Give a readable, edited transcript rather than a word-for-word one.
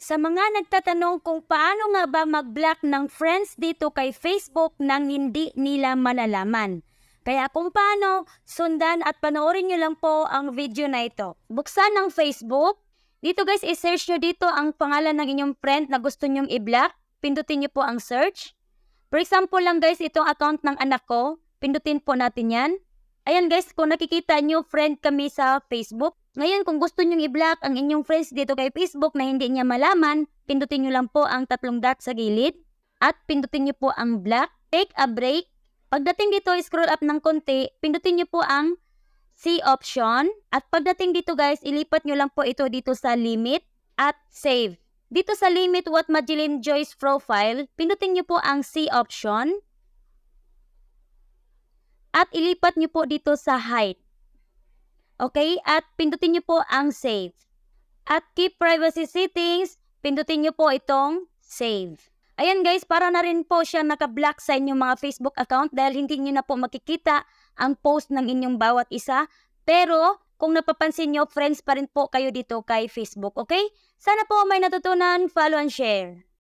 Sa mga nagtatanong kung paano nga ba mag-block ng friends dito kay Facebook nang hindi nila malalaman. Kaya kung paano, sundan at panoorin nyo lang po ang video na ito. Buksan ang Facebook. Dito guys, i-search nyo dito ang pangalan ng inyong friend na gusto nyong i-block. Pindutin nyo po ang search. For example lang guys, itong account ng anak ko. Pindutin po natin yan. Ayan guys, kung nakikita nyo, friend kami sa Facebook. Ngayon, kung gusto nyong i-block ang inyong friends dito kay Facebook na hindi niya malaman, pindutin nyo lang po ang tatlong dot sa gilid at pindutin nyo po ang block. Take a break. Pagdating dito, scroll up ng konti, pindutin nyo po ang see option. At pagdating dito guys, ilipat nyo lang po ito dito sa limit at save. Dito sa limit what Madeline Joyce profile, pindutin nyo po ang see option. At ilipat nyo po dito sa hide. Okay? At pindutin nyo po ang save. At keep privacy settings, pindutin nyo po itong save. Ayan guys, para na rin po siya naka-block sa inyong mga Facebook account dahil hindi nyo na po makikita ang post ng inyong bawat isa. Pero kung napapansin nyo, friends pa rin po kayo dito kay Facebook. Okay? Sana po may natutunan, follow and share.